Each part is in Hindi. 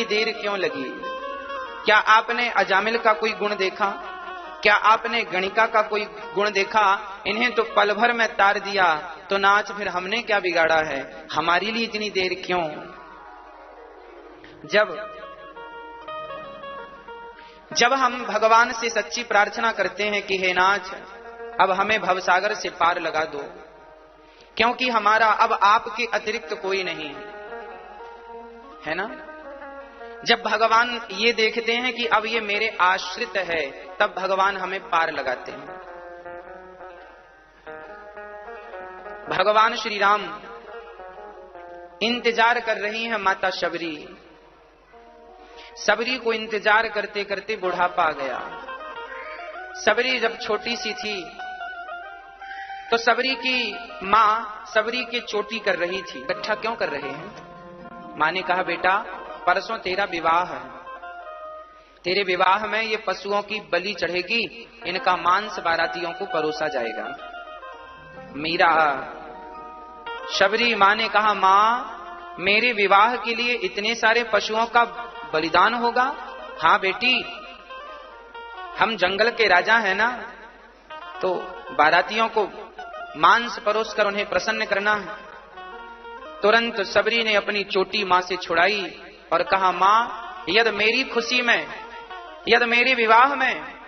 देर क्यों लगी? क्या आपने अजामिल का कोई गुण देखा? क्या आपने गणिका का कोई गुण देखा? इन्हें तो पल भर में तार दिया, तो नाच फिर हमने क्या बिगाड़ा है? हमारे लिए इतनी देर क्यों? जब हम भगवान से सच्ची प्रार्थना करते हैं कि हे नाथ, अब हमें भवसागर से पार लगा दो, क्योंकि हमारा अब आपके अतिरिक्त कोई नहीं है ना। जब भगवान ये देखते हैं कि अब ये मेरे आश्रित है, तब भगवान हमें पार लगाते हैं। भगवान श्री राम इंतजार कर रही हैं माता शबरी। शबरी को इंतजार करते करते बुढ़ापा आ गया। शबरी जब छोटी सी थी तो शबरी की माँ शबरी की चोटी कर रही थी। इकट्ठा क्यों कर रहे हैं? माँ ने कहा, बेटा परसों तेरा विवाह है, तेरे विवाह में ये पशुओं की बलि चढ़ेगी, इनका मांस बारातियों को परोसा जाएगा। मीरा शबरी माँ ने कहा, माँ मेरे विवाह के लिए इतने सारे पशुओं का बलिदान होगा? हाँ बेटी, हम जंगल के राजा हैं ना, तो बारातियों को मांस परोस कर उन्हें प्रसन्न करना है। तुरंत शबरी ने अपनी चोटी मां से छुड़ाई और कहा, मां यदि मेरी खुशी में, यदि मेरे विवाह में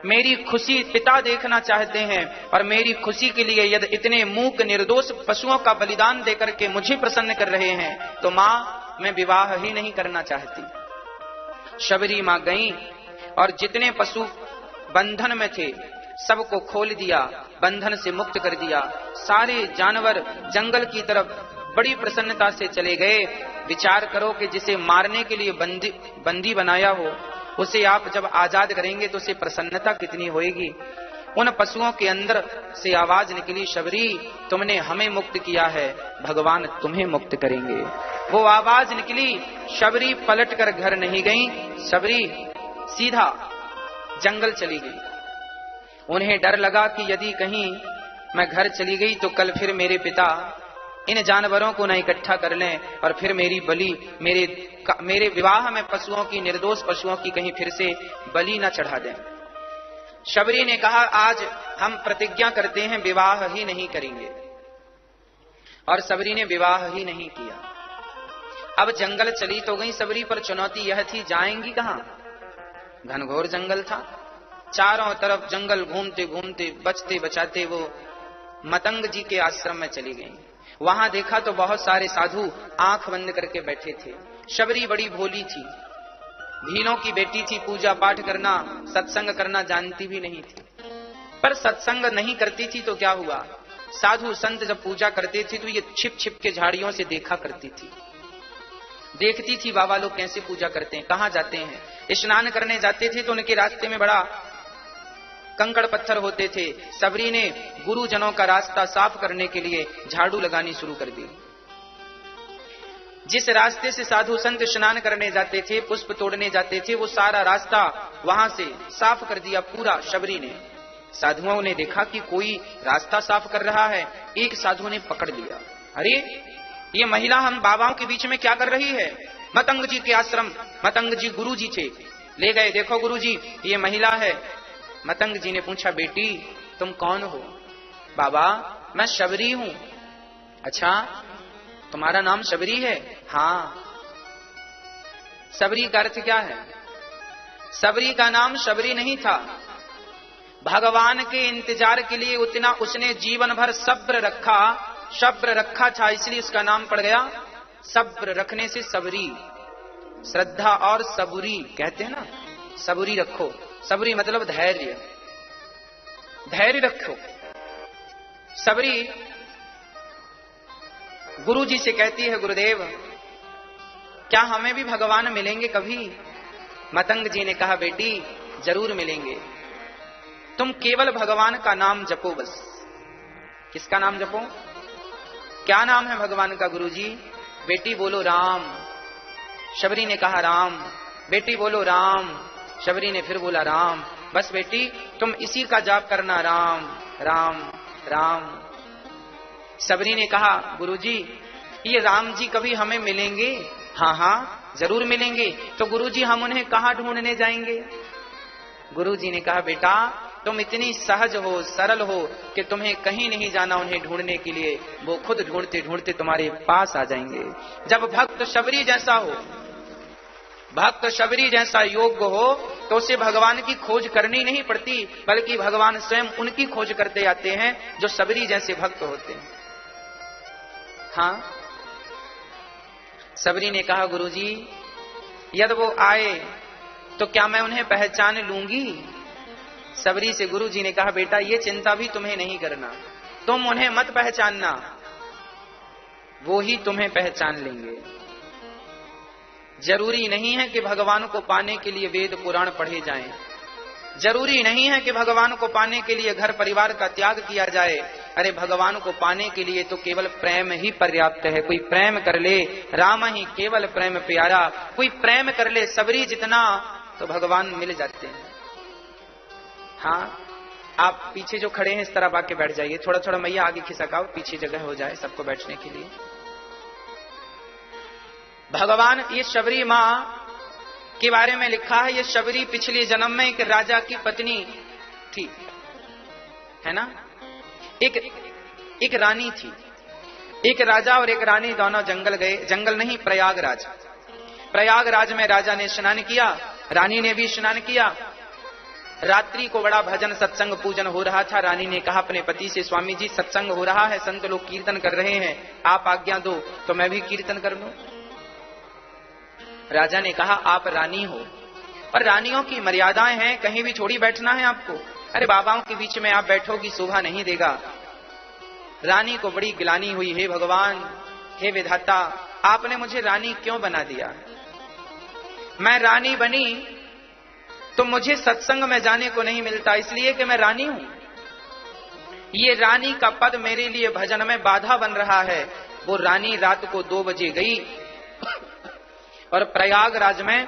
मेरी खुशी पिता देखना चाहते हैं और मेरी खुशी के लिए यदि इतने मूक निर्दोष पशुओं का बलिदान देकर के मुझे प्रसन्न कर रहे हैं, तो मां मैं विवाह ही नहीं करना चाहती। शबरी मां गई और जितने पशु बंधन में थे सबको खोल दिया, बंधन से मुक्त कर दिया। सारे जानवर जंगल की तरफ बड़ी प्रसन्नता से चले गए। विचार करो कि जिसे मारने के लिए बंदी बनाया हो, उसे आप जब आजाद करेंगे तो उसे प्रसन्नता कितनी होएगी। उन पशुओं के अंदर से आवाज निकली, शबरी तुमने हमें मुक्त किया है, भगवान तुम्हें मुक्त करेंगे। वो आवाज निकली, शबरी पलट कर घर नहीं गई, शबरी सीधा जंगल चली गई। उन्हें डर लगा कि यदि कहीं मैं घर चली गई तो कल फिर मेरे पिता इन जानवरों को न इकट्ठा कर लें और फिर मेरी बलि, मेरे विवाह में पशुओं की, निर्दोष पशुओं की कहीं फिर से बलि न चढ़ा दें। शबरी ने कहा, आज हम प्रतिज्ञा करते हैं विवाह ही नहीं करेंगे, और शबरी ने विवाह ही नहीं किया। अब जंगल चली तो गई शबरी, पर चुनौती यह थी जाएंगी कहां? घनघोर जंगल था, चारों तरफ जंगल घूमते घूमते बचते बचाते वो मतंग जी के आश्रम में चली गई। वहां देखा तो बहुत सारे साधु आंख बंद करके बैठे थे। शबरी बड़ी भोली थी, भीलों की बेटी थी, पूजा पाठ करना, सत्संग करना जानती भी नहीं थी। पर सत्संग नहीं करती थी तो क्या हुआ, साधु संत जब पूजा करते थे तो ये छिप छिप के झाड़ियों से देखा करती थी। देखती थी बाबा लोग कैसे पूजा करते हैं, कहां जाते हैं। स्नान करने जाते थे तो उनके रास्ते में बड़ा कंकड़ पत्थर होते थे। शबरी ने गुरुजनों का रास्ता साफ करने के लिए झाड़ू लगानी शुरू कर दी। जिस रास्ते से साधु संत स्नान करने जाते थे, पुष्प तोड़ने जाते थे, वो सारा रास्ता वहां से साफ कर दिया पूरा शबरी ने। साधुओं ने देखा कि कोई रास्ता साफ कर रहा है। एक साधु ने पकड़ लिया, अरे ये महिला हम बाबाओं के बीच में क्या कर रही है? मतंग जी के आश्रम, मतंग जी गुरु जी थे, ले गए, देखो गुरु जी ये महिला है। मतंग जी ने पूछा, बेटी तुम कौन हो? बाबा मैं शबरी हूं। अच्छा तुम्हारा नाम शबरी है? हाँ। शबरी का अर्थ क्या है? शबरी का नाम शबरी नहीं था, भगवान के इंतजार के लिए उतना उसने जीवन भर सब्र रखा था, इसलिए उसका नाम पड़ गया सब्र रखने से सबरी। श्रद्धा और सबुरी कहते हैं ना, सबुरी रखो, सबरी मतलब धैर्य, धैर्य रखो। सबरी गुरु जी से कहती है, गुरुदेव क्या हमें भी भगवान मिलेंगे कभी? मतंग जी ने कहा, बेटी जरूर मिलेंगे, तुम केवल भगवान का नाम जपो बस। किसका नाम जपो? क्या नाम है भगवान का गुरुजी? बेटी बोलो राम। शबरी ने कहा राम। बेटी बोलो राम। शबरी ने फिर बोला राम। बस बेटी तुम इसी का जाप करना, राम राम राम। शबरी ने कहा, गुरुजी ये राम जी कभी हमें मिलेंगे? हाँ हाँ जरूर मिलेंगे। तो गुरुजी हम उन्हें कहां ढूंढने जाएंगे? गुरुजी ने कहा बेटा तुम इतनी सहज हो, सरल हो कि तुम्हें कहीं नहीं जाना उन्हें ढूंढने के लिए, वो खुद ढूंढते ढूंढते तुम्हारे पास आ जाएंगे। जब भक्त शबरी जैसा हो, भक्त शबरी जैसा योग्य हो, तो उसे भगवान की खोज करनी नहीं पड़ती, बल्कि भगवान स्वयं उनकी खोज करते आते हैं जो शबरी जैसे भक्त होते हैं। हाँ, शबरी ने कहा गुरुजी यदि वो आए तो क्या मैं उन्हें पहचान लूंगी? शबरी से गुरुजी ने कहा बेटा ये चिंता भी तुम्हें नहीं करना, तुम उन्हें मत पहचानना, वो ही तुम्हें पहचान लेंगे। जरूरी नहीं है कि भगवान को पाने के लिए वेद पुराण पढ़े जाएं, जरूरी नहीं है कि भगवान को पाने के लिए घर परिवार का त्याग किया जाए। अरे भगवान को पाने के लिए तो केवल प्रेम ही पर्याप्त है। कोई प्रेम कर ले, राम ही केवल प्रेम प्यारा, कोई प्रेम कर ले शबरी जितना, तो भगवान मिल जाते हैं। हाँ, आप पीछे जो खड़े हैं इस तरफ आके बैठ जाइए, थोड़ा थोड़ा मैया आगे खिसकाओ, पीछे जगह हो जाए सबको बैठने के लिए। भगवान, ये शबरी माँ के बारे में लिखा है, ये शबरी पिछले जन्म में एक राजा की पत्नी थी, है ना। एक रानी थी, एक राजा और एक रानी दोनों जंगल गए, जंगल नहीं प्रयागराज। प्रयागराज में राजा ने स्नान किया, रानी ने भी स्नान किया। रात्रि को बड़ा भजन सत्संग पूजन हो रहा था। रानी ने कहा अपने पति से स्वामी जी सत्संग हो रहा है, संत लोग कीर्तन कर रहे हैं, आप आज्ञा दो तो मैं भी कीर्तन कर लूं। राजा ने कहा आप रानी हो और रानियों की मर्यादाएं हैं, कहीं भी थोड़ी बैठना है आपको। अरे बाबाओं के बीच में आप बैठोगी शोभा नहीं देगा। रानी को बड़ी गिलानी हुई, हे भगवान, हे विधाता, आपने मुझे रानी क्यों बना दिया? मैं रानी बनी तो मुझे सत्संग में जाने को नहीं मिलता, इसलिए कि मैं रानी हूं। ये रानी का पद मेरे लिए भजन में बाधा बन रहा है। वो रानी रात को 2 बजे गई और प्रयागराज में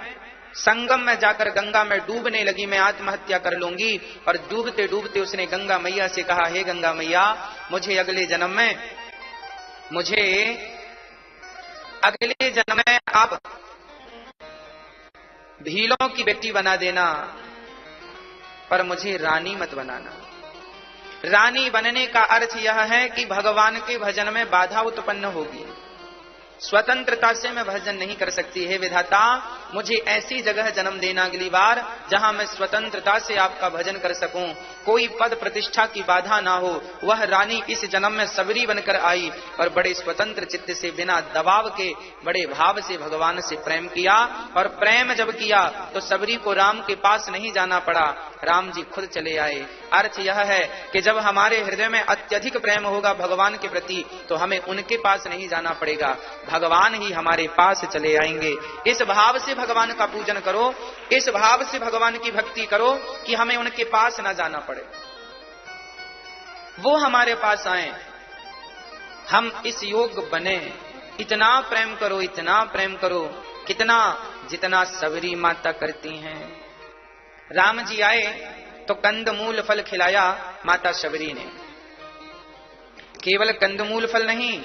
संगम में जाकर गंगा में डूबने लगी, मैं आत्महत्या कर लूंगी। और डूबते डूबते उसने गंगा मैया से कहा, हे गंगा मैया, मुझे अगले जन्म में आप भीलों की बेटी बना देना, पर मुझे रानी मत बनाना। रानी बनने का अर्थ यह है कि भगवान के भजन में बाधा उत्पन्न होगी, स्वतंत्रता से मैं भजन नहीं कर सकती। हे विधाता, मुझे ऐसी जगह जन्म देना अगली बार जहां मैं स्वतंत्रता से आपका भजन कर सकूं, कोई पद प्रतिष्ठा की बाधा ना हो। वह रानी इस जन्म में सबरी बनकर आई और बड़े स्वतंत्र चित्त से, बिना दबाव के, बड़े भाव से भगवान से प्रेम किया। और प्रेम जब किया तो सबरी को राम के पास नहीं जाना पड़ा, राम जी खुद चले आए। अर्थ यह है कि जब हमारे हृदय में अत्यधिक प्रेम होगा भगवान के प्रति, तो हमें उनके पास नहीं जाना पड़ेगा, भगवान ही हमारे पास चले आएंगे। इस भाव से भगवान का पूजन करो, इस भाव से भगवान की भक्ति करो कि हमें उनके पास न जाना पड़े, वो हमारे पास आए, हम इस योग्य बने। इतना प्रेम करो, इतना प्रेम करो, कितना, जितना सबरी माता करती हैं। राम जी आए तो कंदमूल फल खिलाया माता शबरी ने। केवल कंदमूल फल नहीं,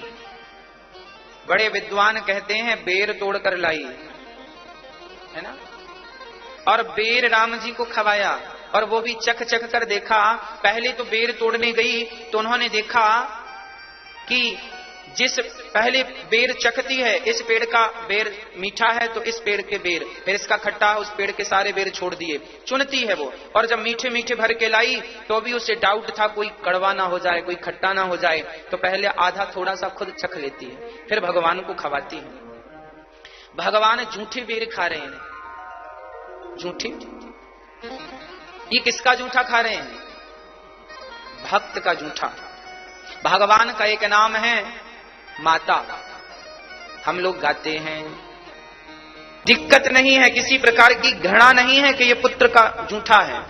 बड़े विद्वान कहते हैं बेर तोड़कर लाई, है ना। और बेर राम जी को खवाया, और वो भी चख चख कर देखा। पहले तो बेर तोड़ने गई तो उन्होंने देखा कि जिस पहले बेर चखती है, इस पेड़ का बेर मीठा है तो इस पेड़ के बेर, फिर इसका खट्टा, उस पेड़ के सारे बेर छोड़ दिए, चुनती है वो। और जब मीठे मीठे भर के लाई तो भी उसे डाउट था कोई कड़वा ना हो जाए, कोई खट्टा ना हो जाए, तो पहले आधा थोड़ा सा खुद चख लेती है, फिर भगवान को खवाती है। भगवान जूठे बेर खा रहे हैं, जूठे। ये किसका जूठा खा रहे हैं? भक्त का जूठा। भगवान का एक नाम है माता, हम लोग गाते हैं। दिक्कत नहीं है, किसी प्रकार की घृणा नहीं है कि ये पुत्र का जूठा है।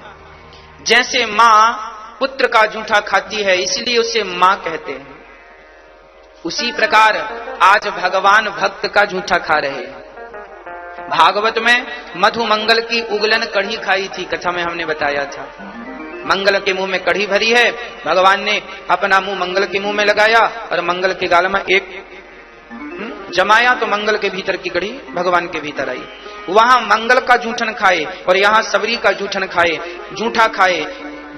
जैसे मां पुत्र का जूठा खाती है इसलिए उसे मां कहते हैं, उसी प्रकार आज भगवान भक्त का जूठा खा रहे हैं। भागवत में मधु मंगल की उगलन कढ़ी खाई थी, कथा में हमने बताया था। मंगल के मुंह में कढ़ी भरी है, भगवान ने अपना मुंह मंगल के मुंह में लगाया और मंगल के गाल में एक जमाया तो मंगल के भीतर की कड़ी भगवान के भीतर आई। वहां मंगल का जूठन खाए और यहां सबरी का जूठन खाए, जूठा खाए।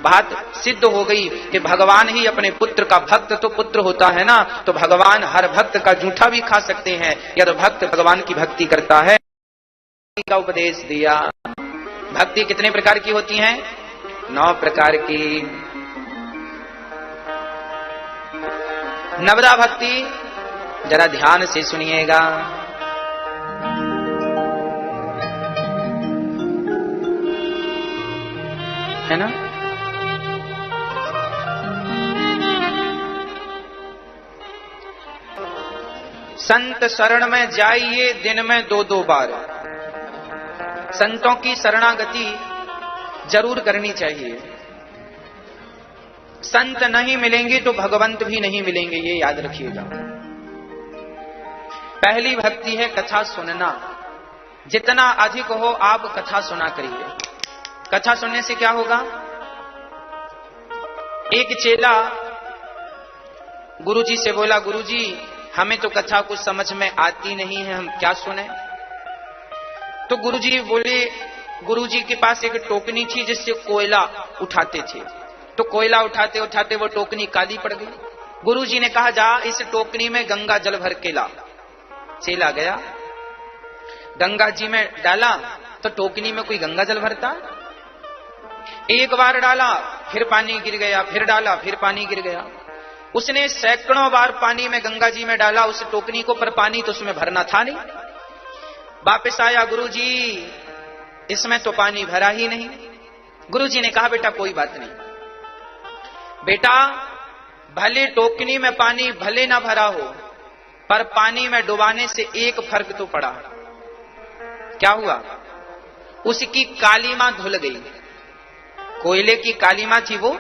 बात सिद्ध हो गई कि भगवान ही अपने पुत्र का, भक्त तो पुत्र होता है ना, तो भगवान हर भक्त का जूठा भी खा सकते हैं यदि भक्त भगवान की भक्ति करता है। का उपदेश दिया। भक्ति कितने प्रकार की होती है? 9 प्रकार की। नवदा भक्ति जरा ध्यान से सुनिएगा। है ना? संत शरण में जाइए दिन में 2-2 बार। संतों की शरणागति जरूर करनी चाहिए। संत नहीं मिलेंगे तो भगवंत भी नहीं मिलेंगे, ये याद रखिएगा। पहली भक्ति है कथा सुनना। जितना अधिक हो आप कथा सुना करिए। कथा सुनने से क्या होगा? एक चेला गुरुजी से बोला, गुरुजी हमें तो कथा कुछ समझ में आती नहीं है, हम क्या सुने? तो गुरुजी बोले, गुरुजी के पास एक टोकनी थी जिससे कोयला उठाते थे। तो कोयला उठाते उठाते वो टोकनी काली पड़ गई। गुरुजी ने कहा, जा इस टोकनी में गंगा जल भर के ला। चेला गया, गंगा जी में डाला तो टोकनी में कोई गंगा जल भरता? एक बार डाला फिर पानी गिर गया, फिर डाला फिर पानी गिर गया। उसने सैकड़ों बार पानी में गंगा जी में डाला उस टोकनी को, पर पानी तो उसमें भरना था नहीं। वापस आया, गुरुजी इसमें तो पानी भरा ही नहीं। गुरुजी ने कहा, बेटा कोई बात नहीं, बेटा भले टोकनी में पानी भले ना भरा हो, पर पानी में डुबाने से एक फर्क तो पड़ा। क्या हुआ? उसकी कालीमा धुल गई। कोयले की कालीमा थी वो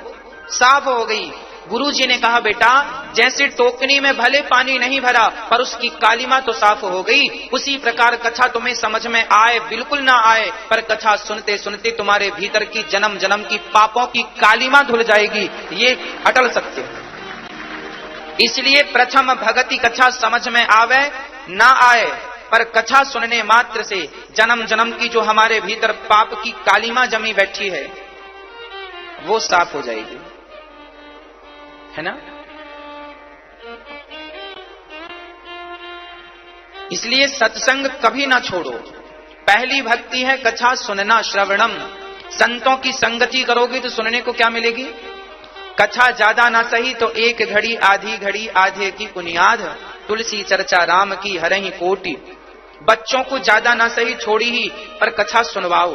साफ हो गई। गुरुजी ने कहा, बेटा जैसे टोकनी में भले पानी नहीं भरा पर उसकी कालीमा तो साफ हो गई, उसी प्रकार कथा तुम्हें समझ में आए बिल्कुल ना आए, पर कथा सुनते सुनते तुम्हारे भीतर की जन्म जन्म की पापों की कालीमा धुल जाएगी। ये अटल सत्य है। इसलिए प्रथम भगति कथा समझ में आवे ना आए, पर कथा सुनने मात्र से जन्म जन्म की जो हमारे भीतर पाप की कालीमा जमी बैठी है वो साफ हो जाएगी, है ना? इसलिए सत्संग कभी ना छोड़ो। पहली भक्ति है कथा सुनना, श्रवणम। संतों की संगति करोगे तो सुनने को क्या मिलेगी? कथा ज्यादा ना सही तो 1 घड़ी आधी घड़ी आधे की बुनियाद, तुलसी चर्चा राम की हरहि कोटि। बच्चों को ज्यादा ना सही छोड़ी ही, पर कथा सुनवाओ।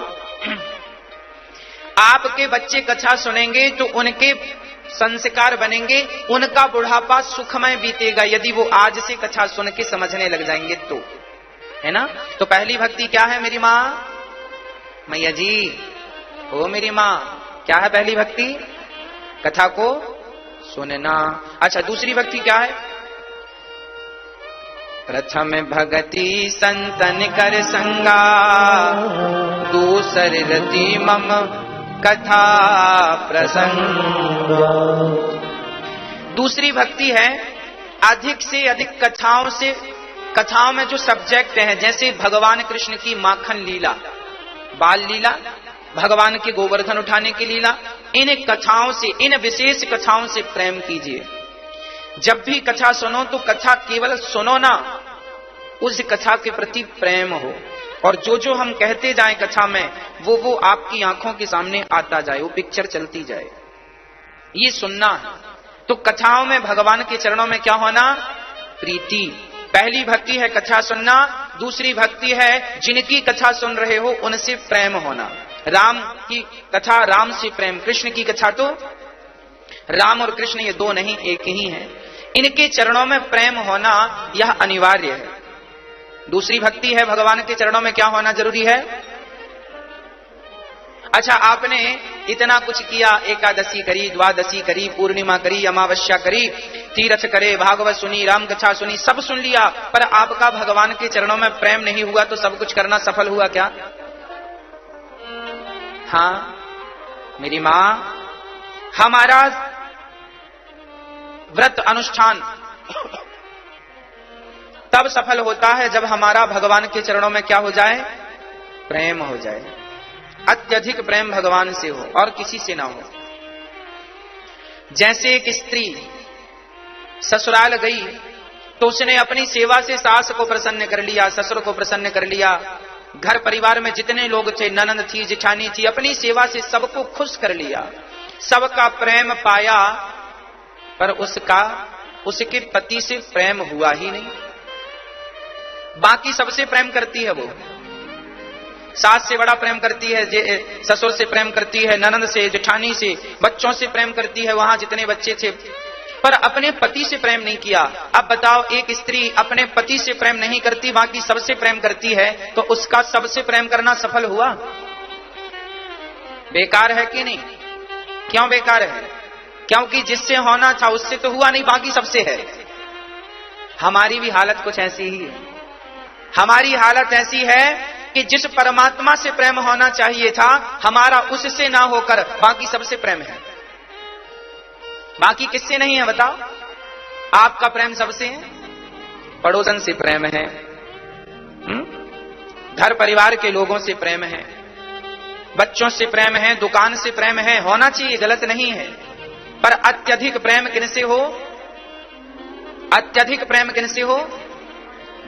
आपके बच्चे कथा सुनेंगे तो उनके संस्कार बनेंगे, उनका बुढ़ापा सुखमय बीतेगा यदि वो आज से कथा सुन के समझने लग जाएंगे तो, है ना? तो पहली भक्ति क्या है मेरी माँ? मैया जी ओ मेरी माँ, क्या है पहली भक्ति? कथा को सुनना। अच्छा, दूसरी भक्ति क्या है? प्रथम भगति संतन कर संगा, दूसर रति मम कथा प्रसंग। दूसरी भक्ति है अधिक से अधिक कथाओं में जो सब्जेक्ट है, जैसे भगवान कृष्ण की माखन लीला, बाल लीला, भगवान के गोवर्धन उठाने की लीला, इन कथाओं से, इन विशेष कथाओं से प्रेम कीजिए। जब भी कथा सुनो तो कथा केवल सुनो ना, उस कथा के प्रति प्रेम हो, और जो जो हम कहते जाएं कथा में वो आपकी आंखों के सामने आता जाए, वो पिक्चर चलती जाए। ये सुनना है। तो कथाओं में भगवान के चरणों में क्या होना? प्रीति। पहली भक्ति है कथा सुनना। दूसरी भक्ति है जिनकी कथा सुन रहे हो उनसे प्रेम होना। राम की कथा राम से प्रेम, कृष्ण की कथा तो राम और कृष्ण ये दो नहीं, एक ही है। इनके चरणों में प्रेम होना यह अनिवार्य है। दूसरी भक्ति है भगवान के चरणों में क्या होना जरूरी है? अच्छा, आपने इतना कुछ किया, एकादशी करी, द्वादशी करी, पूर्णिमा करी, अमावस्या करी, तीर्थ करे, भागवत सुनी, राम कथा सुनी, सब सुन लिया, पर आपका भगवान के चरणों में प्रेम नहीं हुआ तो सब कुछ करना सफल हुआ क्या? हाँ मेरी मां, हमारा व्रत अनुष्ठान तब सफल होता है जब हमारा भगवान के चरणों में क्या हो जाए, प्रेम हो जाए। अत्यधिक प्रेम भगवान से हो और किसी से ना हो। जैसे एक स्त्री ससुराल गई तो उसने अपनी सेवा से सास को प्रसन्न कर लिया, ससुर को प्रसन्न कर लिया, घर परिवार में जितने लोग थे, ननंद थी, जिठानी थी, अपनी सेवा से सबको खुश कर लिया, सबका प्रेम पाया, पर उसके पति से प्रेम हुआ ही नहीं। बाकी सबसे प्रेम करती है, वो सास से बड़ा प्रेम करती है, ससुर से प्रेम करती है, ननंद से, जेठानी से, बच्चों से प्रेम करती है, वहां जितने बच्चे थे, पर अपने पति से प्रेम नहीं किया। अब बताओ, एक स्त्री अपने पति से प्रेम नहीं करती, बाकी सबसे प्रेम करती है, तो उसका सबसे प्रेम करना सफल हुआ? बेकार है कि नहीं? क्यों बेकार है? क्योंकि जिससे होना था उससे तो हुआ नहीं, बाकी सबसे है। हमारी भी हालत कुछ ऐसी ही है। हमारी हालत ऐसी है कि जिस परमात्मा से प्रेम होना चाहिए था, हमारा उससे ना होकर बाकी सबसे प्रेम है। बाकी किससे नहीं है बताओ? आपका प्रेम सबसे है, पड़ोसन से प्रेम है, घर परिवार के लोगों से प्रेम है, बच्चों से प्रेम है, दुकान से प्रेम है, होना चाहिए, गलत नहीं है। पर अत्यधिक प्रेम किनसे हो? अत्यधिक प्रेम किनसे हो?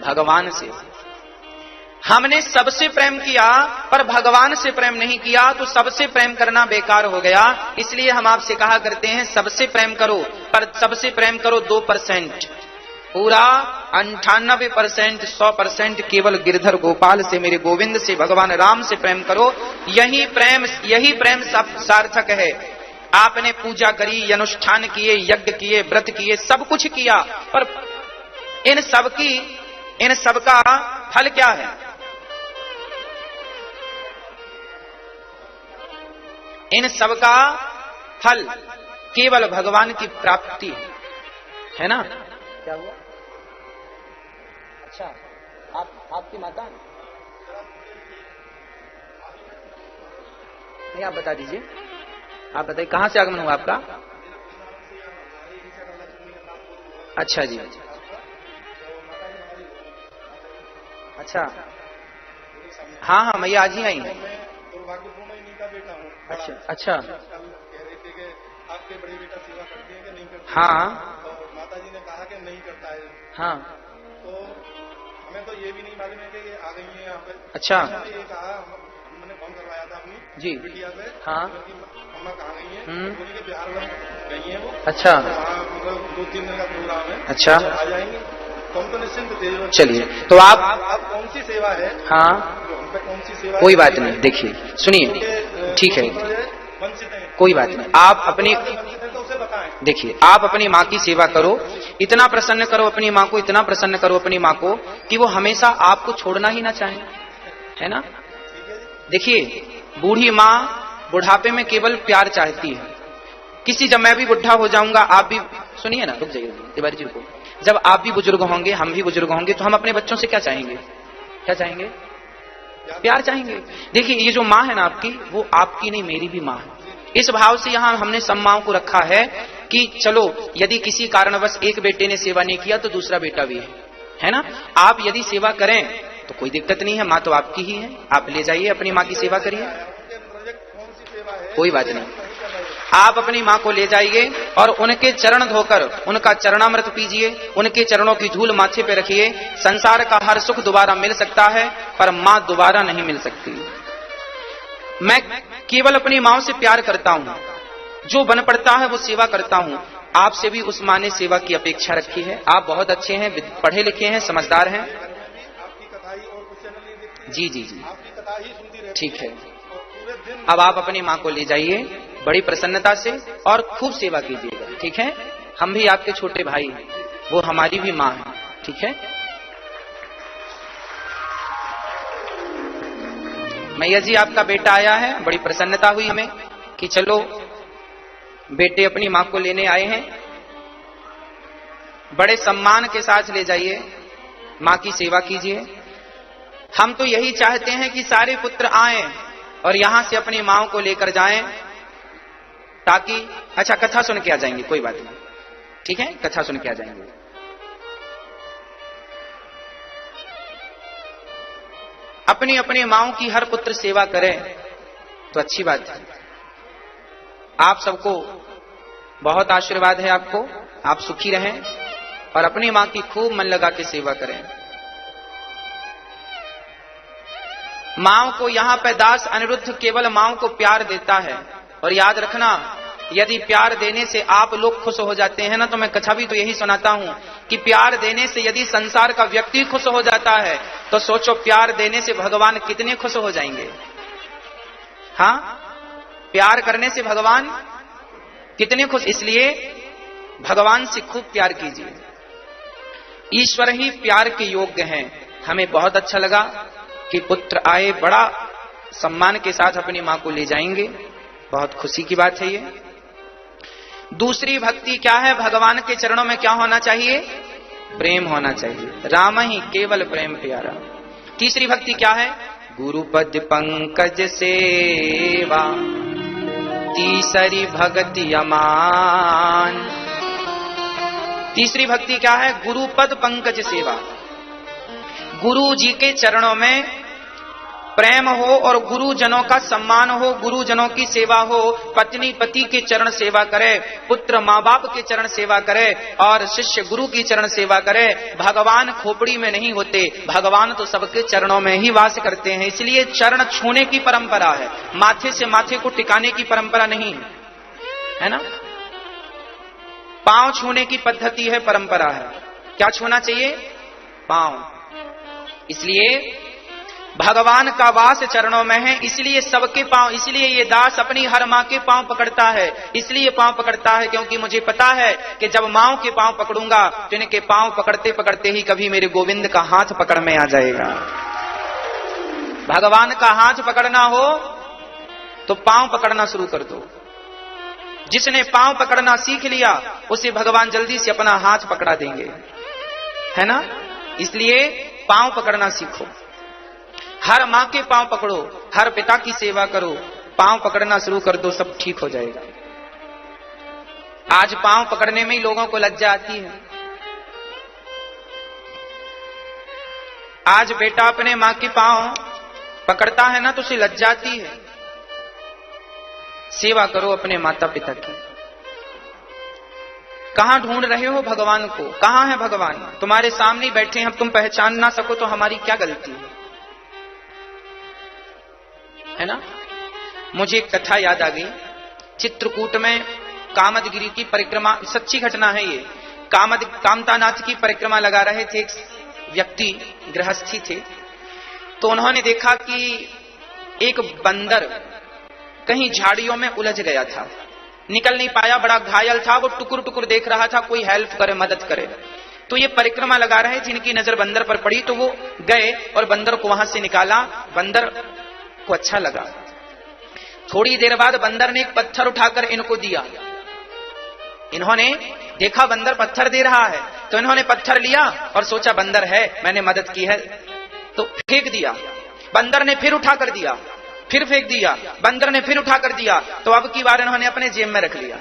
भगवान से। हमने सबसे प्रेम किया पर भगवान से प्रेम नहीं किया, तो सबसे प्रेम करना बेकार हो गया। इसलिए हम आपसे कहा करते हैं, सबसे प्रेम करो, पर सबसे प्रेम करो 2%, पूरा 98%, 100% केवल गिरधर गोपाल से, मेरे गोविंद से, भगवान राम से प्रेम करो। यही प्रेम सार्थक है। आपने पूजा करी, अनुष्ठान किए, यज्ञ किए, व्रत किए, सब कुछ किया, पर इन सबका फल क्या है? इन सबका फल केवल भगवान की प्राप्ति है ना? क्या हुआ? अच्छा, आपकी माता नहीं, आप बता दीजिए, आप बताइए कहां से आगमन हुआ आपका? अच्छा जी, अच्छा, हाँ हाँ, मैं आज ही आई हूँ। अच्छा अच्छा, आपके बड़े बेटा सेवा करते हैं कि नहीं करते? हाँ, तो माता जी ने कहा कि नहीं करता है। हाँ, तो हमें तो ये भी नहीं मालूम है कि ये आ गई है यहाँ पे। अच्छा, ये कहा, हमने फोन करवाया था अपनी जी बिटिया से, हाँ, अम्मा कहाँ गई है? बोली कि बिहार में गई है वो। अच्छा, मतलब 2-3 दिन का प्रोग्राम है। अच्छा, आ जाएंगे तो हम तो निश्चिंत थे। चलिए, तो आप कौन सी सेवा है? हाँ, कौन सी सेवा? कोई बात नहीं, देखिए सुनिए, ठीक है, कोई बात नहीं। आप अपनी देखिए, आप अपनी माँ की सेवा करो, इतना प्रसन्न करो अपनी माँ को, इतना प्रसन्न करो अपनी माँ को कि वो हमेशा आपको छोड़ना ही ना चाहे, है ना? देखिए, बूढ़ी माँ बुढ़ापे में केवल प्यार चाहती है। जब मैं भी बुढ़ा हो जाऊंगा, आप भी सुनिए ना, रुक जाइए तिवारी जी को, जब आप भी बुजुर्ग होंगे, हम भी बुजुर्ग होंगे, तो हम अपने बच्चों से क्या चाहेंगे? क्या चाहेंगे? प्यार चाहेंगे। देखिए, ये जो माँ है ना आपकी, वो आपकी नहीं, मेरी भी माँ है। इस भाव से यहां हमने सब माँओं को रखा है कि चलो, यदि किसी कारणवश एक बेटे ने सेवा नहीं किया तो दूसरा बेटा भी है ना? आप यदि सेवा करें तो कोई दिक्कत नहीं है, माँ तो आपकी ही है, आप ले जाइए, अपनी माँ की सेवा करिए, कोई बात नहीं। आप अपनी माँ को ले जाइए और उनके चरण धोकर उनका चरणामृत पीजिए, उनके चरणों की धूल माथे पे रखिए। संसार का हर सुख दोबारा मिल सकता है, पर माँ दोबारा नहीं मिल सकती। मैं केवल अपनी माँ से प्यार करता हूँ, जो बन पड़ता है वो सेवा करता हूँ। आपसे भी उस माँ ने सेवा की अपेक्षा रखी है। आप बहुत अच्छे हैं, पढ़े लिखे हैं, समझदार हैं। जी जी जी, ठीक है। अब आप अपनी माँ को ले जाइए बड़ी प्रसन्नता से और खूब सेवा कीजिएगा, ठीक है? हम भी आपके छोटे भाई हैं, वो हमारी भी माँ है, ठीक है? मैया जी, आपका बेटा आया है, बड़ी प्रसन्नता हुई हमें कि चलो बेटे अपनी माँ को लेने आए हैं। बड़े सम्मान के साथ ले जाइए, माँ की सेवा कीजिए। हम तो यही चाहते हैं कि सारे पुत्र आएं और यहां से अपनी माँ को लेकर जाएं, ताकि अच्छा कथा सुन के आ जाएंगे, कोई बात नहीं, ठीक है? कथा सुन के आ जाएंगे। अपनी अपनी माओं की हर पुत्र सेवा करे तो अच्छी बात है। आप सबको बहुत आशीर्वाद है आपको, आप सुखी रहें और अपनी मां की खूब मन लगा के सेवा करें। मां को यहां पे दास अनिरुद्ध केवल मां को प्यार देता है। और याद रखना, यदि प्यार देने से आप लोग खुश हो जाते हैं ना, तो मैं कथा भी तो यही सुनाता हूं कि प्यार देने से यदि संसार का व्यक्ति खुश हो जाता है तो सोचो प्यार देने से भगवान कितने खुश हो जाएंगे। हाँ, प्यार करने से भगवान कितने खुश। इसलिए भगवान से खूब प्यार कीजिए। ईश्वर ही प्यार के योग्य हैं। हमें बहुत अच्छा लगा कि पुत्र आए, बड़ा सम्मान के साथ अपनी मां को ले जाएंगे, बहुत खुशी की बात है ये। दूसरी भक्ति क्या है? भगवान के चरणों में क्या होना चाहिए? प्रेम होना चाहिए। राम ही केवल प्रेम प्यारा। तीसरी भक्ति क्या है? गुरुपद पंकज सेवा, तीसरी भक्ति अमान। तीसरी भक्ति क्या है? गुरुपद पंकज सेवा। गुरु जी के चरणों में प्रेम हो और गुरुजनों का सम्मान हो, गुरुजनों की सेवा हो। पत्नी पति के चरण सेवा करे, पुत्र माँ बाप के चरण सेवा करे और शिष्य गुरु की चरण सेवा करे। भगवान खोपड़ी में नहीं होते, भगवान तो सबके चरणों में ही वास करते हैं। इसलिए चरण छूने की परंपरा है, माथे से माथे को टिकाने की परंपरा नहीं है ना। पांव छूने की पद्धति है, परंपरा है। क्या छूना चाहिए? पांव। इसलिए भगवान का वास चरणों में है, इसलिए सबके पांव, इसलिए ये दास अपनी हर मां के पांव पकड़ता है। इसलिए पांव पकड़ता है क्योंकि मुझे पता है कि जब मां के पांव पकड़ूंगा तो इनके पांव पकड़ते पकड़ते ही कभी मेरे गोविंद का हाथ पकड़ में आ जाएगा। भगवान का हाथ पकड़ना हो तो पांव पकड़ना शुरू कर दो। जिसने पांव पकड़ना सीख लिया उसे भगवान जल्दी से अपना हाथ पकड़ा देंगे, है ना। इसलिए पांव पकड़ना सीखो, हर मां के पांव पकड़ो, हर पिता की सेवा करो, पांव पकड़ना शुरू कर दो, सब ठीक हो जाएगा। आज पांव पकड़ने में ही लोगों को लज्जा आती है। आज बेटा अपने मां के पांव पकड़ता है ना तो उसे लज्जा आती है। सेवा करो अपने माता पिता की। कहां ढूंढ रहे हो भगवान को? कहां है भगवान? तुम्हारे सामने बैठे हैं, तुम पहचान ना सको तो हमारी क्या गलती है ना। मुझे एक कथा याद आ गई। चित्रकूट में कामदगिरी की परिक्रमा, सच्ची घटना है ये। कामतानाथ की परिक्रमा लगा रहे थे, एक व्यक्ति गृहस्थी थे। तो उन्होंने देखा कि एक बंदर कहीं झाड़ियों में उलझ गया था, निकल नहीं पाया, बड़ा घायल था। वो टुकुर टुकुर देख रहा था, कोई हेल्प करे, मदद करे। तो ये परिक्रमा लगा रहे, जिनकी नजर बंदर पर पड़ी तो वो गए और बंदर को वहां से निकाला। बंदर को अच्छा लगा। थोड़ी देर बाद बंदर ने एक पत्थर उठाकर इनको दिया। इन्होंने देखा बंदर पत्थर दे रहा है तो इन्होंने पत्थर लिया और सोचा बंदर है, मैंने मदद की है, तो फेंक दिया। बंदर ने फिर उठाकर दिया, फिर फेंक दिया, बंदर ने फिर उठाकर दिया। तो अब की बार इन्होंने अपने जेब में रख लिया।